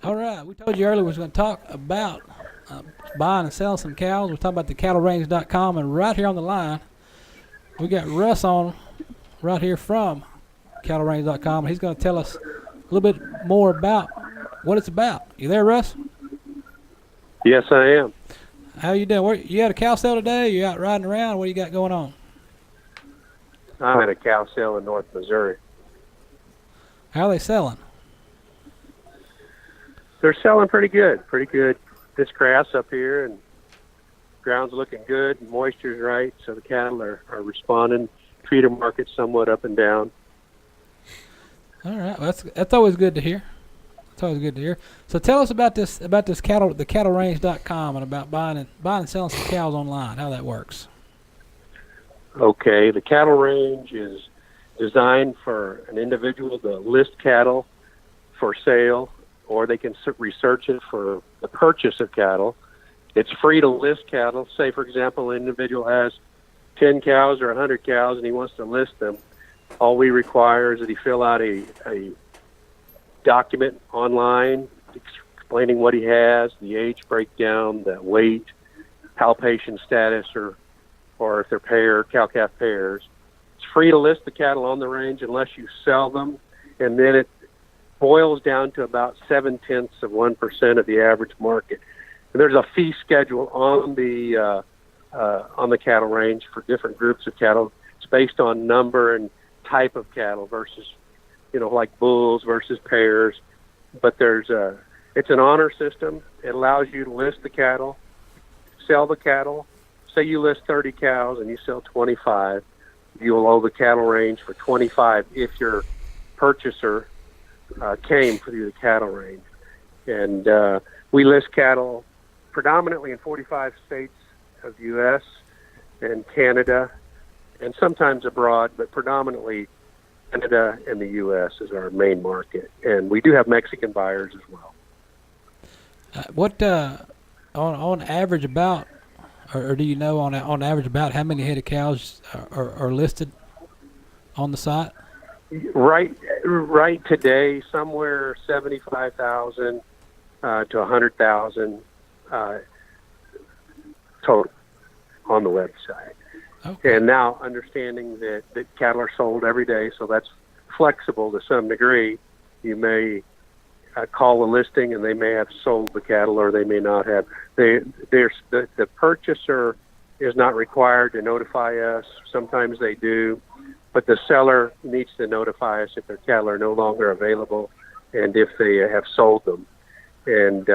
All right, we told you earlier we was going to talk about uh, buying and selling some cows. We're talking about the cattlerange.com, and right here on the line, we got Russ on right here from cattlerange.com, and he's going to tell us a little bit more about what it's about. You there, Russ? Yes, I am. How you doing? You at a cow sale today? You out riding around? What do you got going on? I'm at a cow sale in North Missouri. How are they selling? They're selling pretty good. Pretty good. This grass up here and ground's looking good. Moisture's right, so the cattle are responding. Feeder market's somewhat up and down. All right, well, that's always good to hear. It's always good to hear. So tell us about this cattle, the cattlerange.com, and about buying and selling some cows online. How that works. Okay, the cattle range is designed for an individual to list cattle for sale, or they can research it for the purchase of cattle. It's free to list cattle. Say, for example, an individual has 10 cows or 100 cows and he wants to list them. All we require is that he fill out a document online explaining what he has, the age breakdown, the weight, palpation status, or if they're cow-calf pairs. It's free to list the cattle on the range unless you sell them, and then it boils down to about 0.7% of the average market. And there's a fee schedule on the cattle range for different groups of cattle. It's based on number and type of cattle versus, like bulls versus pairs. But it's an honor system. It allows you to list the cattle, sell the cattle. Say you list 30 cows and you sell 25, you will owe the cattle range for 25 if your purchaser came through the cattle range. And we list cattle predominantly in 45 states of the U.S. and Canada, and sometimes abroad, but predominantly Canada and the U.S. is our main market. And we do have Mexican buyers as well. What on average about, or do you know on average about how many head of cows are listed on the site? Right today, somewhere 75,000 to 100,000 total on the website. Okay. And now understanding that cattle are sold every day, so that's flexible to some degree. You may call a listing and they may have sold the cattle or they may not have. The purchaser is not required to notify us. Sometimes they do, but the seller needs to notify us if their cattle are no longer available and if they have sold them. And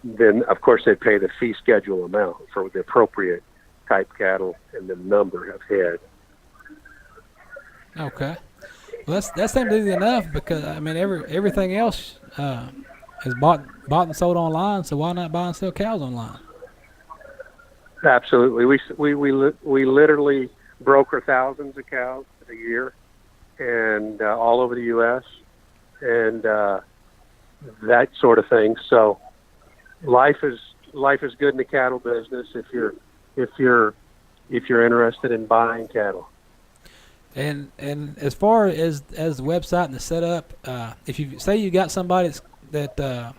then, of course, they pay the fee schedule amount for the appropriate type cattle and the number of head. Okay. Well, that seems easy enough because I mean everything else is bought and sold online. So why not buy and sell cows online? Absolutely, we literally broker thousands of cows a year, and all over the U.S. and that sort of thing. So life is good in the cattle business if you're interested in buying cattle. And as far as the website and the setup, if you say you got somebody that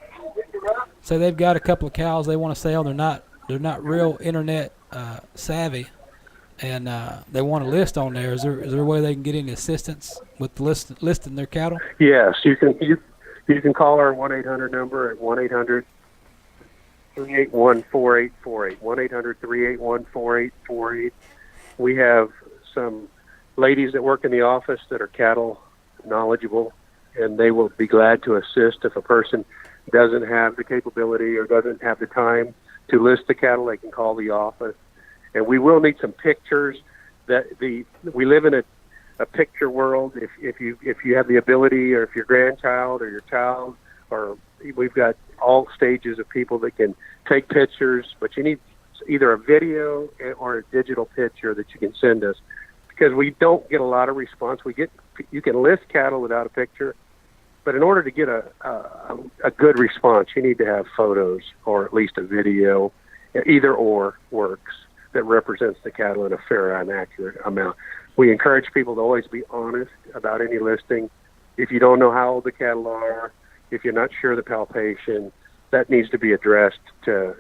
say they've got a couple of cows they want to sell, they're not real internet savvy, and they want to list on there. Is there a way they can get any assistance with listing their cattle? Yes, you can call our 1-800 number at 1-800-381-4848. 1-800-381-4848. We have some ladies that work in the office that are cattle knowledgeable, and they will be glad to assist if a person doesn't have the capability or doesn't have the time to list the cattle. They can call the office, and we will need some pictures. We live in a picture world. If you have the ability, or if your grandchild or your child, or we've got all stages of people that can take pictures, but you need either a video or a digital picture that you can send us, because we don't get a lot of response. You can list cattle without a picture, but in order to get a good response, you need to have photos or at least a video. Either or works that represents the cattle in a fair and accurate amount. We encourage people to always be honest about any listing. If you don't know how old the cattle are, if you're not sure of the palpation, that needs to be addressed to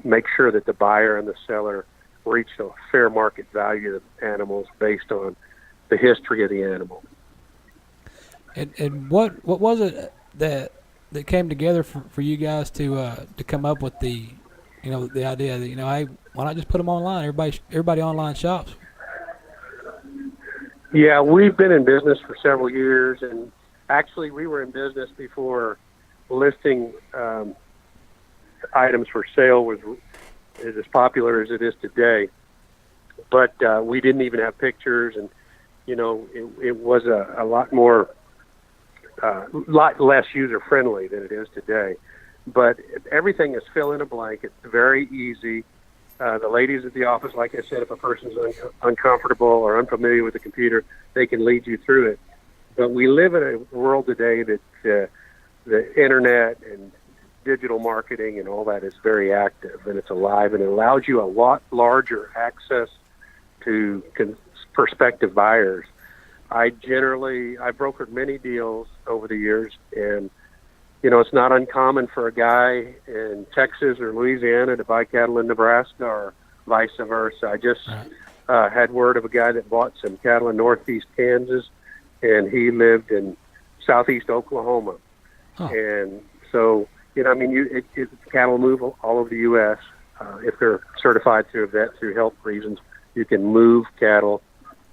make sure that the buyer and the seller reach a fair market value of animals based on the history of the animal. And what was it that came together for you guys to come up with the the idea that hey, why not just put them online? Everybody online shops. Yeah, we've been in business for several years, and actually we were in business before listing items for sale was as popular as it is today. But we didn't even have pictures, and it was a lot less user friendly than it is today. But everything is fill in a blank. It's very easy. The ladies at the office, like I said, if a person's uncomfortable or unfamiliar with the computer, they can lead you through it. But we live in a world today that the internet and digital marketing and all that is very active, and it's alive, and it allows you a lot larger access to prospective buyers. I brokered many deals over the years, and it's not uncommon for a guy in Texas or Louisiana to buy cattle in Nebraska or vice versa. I just had word of a guy that bought some cattle in northeast Kansas, and he lived in southeast Oklahoma. Huh. And so, cattle move all over the U.S. If they're certified through a vet through health reasons, you can move cattle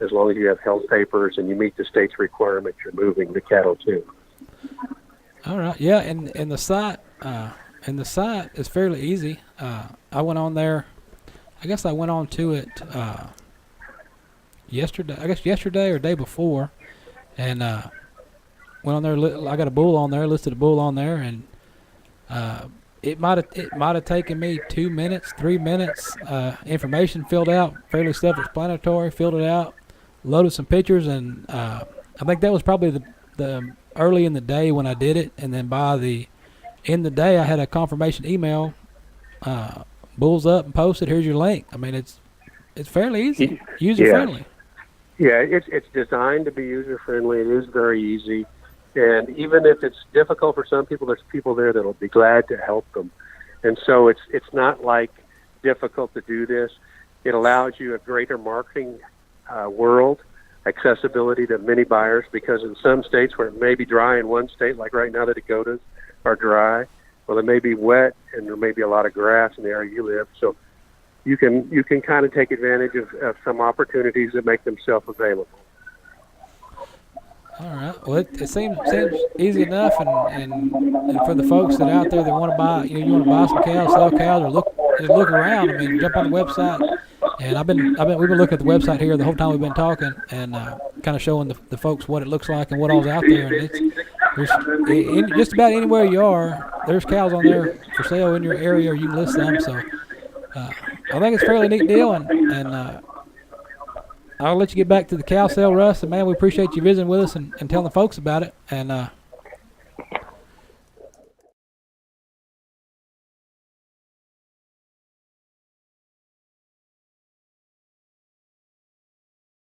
as long as you have health papers and you meet the state's requirements you're moving the cattle to. All right, yeah, and the site is fairly easy. I went on there. I guess I went on to it yesterday or day before, and went on there. I got a bull on there, listed a bull on there, and it might have taken me 2 minutes, 3 minutes. Information filled out, fairly self-explanatory. Filled it out, loaded some pictures, and I think that was probably the early in the day when I did it, and then by the end of the day I had a confirmation email. Bull's up and posted. Here's your link. I mean, it's fairly easy, user friendly. Yeah, it's designed to be user friendly. It is very easy, and even if it's difficult for some people, there's people there that'll be glad to help them. And so it's not like difficult to do this. It allows you a greater marketing world, accessibility to many buyers, because in some states where it may be dry in one state, like right now the Dakotas are dry, well, it may be wet and there may be a lot of grass in the area you live. So you can kind of take advantage of some opportunities that make themselves available. All right. Well, it seems easy enough, and for the folks that out there that want to buy, you want to buy some cows, sell cows, or look around. I mean, jump on the website. And we've been looking at the website here the whole time we've been talking, and kind of showing the folks what it looks like and what all's out there. And there's just about anywhere you are, there's cows on there for sale in your area, or you can list them. So I think it's a fairly neat deal, and I'll let you get back to the cow sale, Russ. And man, we appreciate you visiting with us and telling the folks about it. And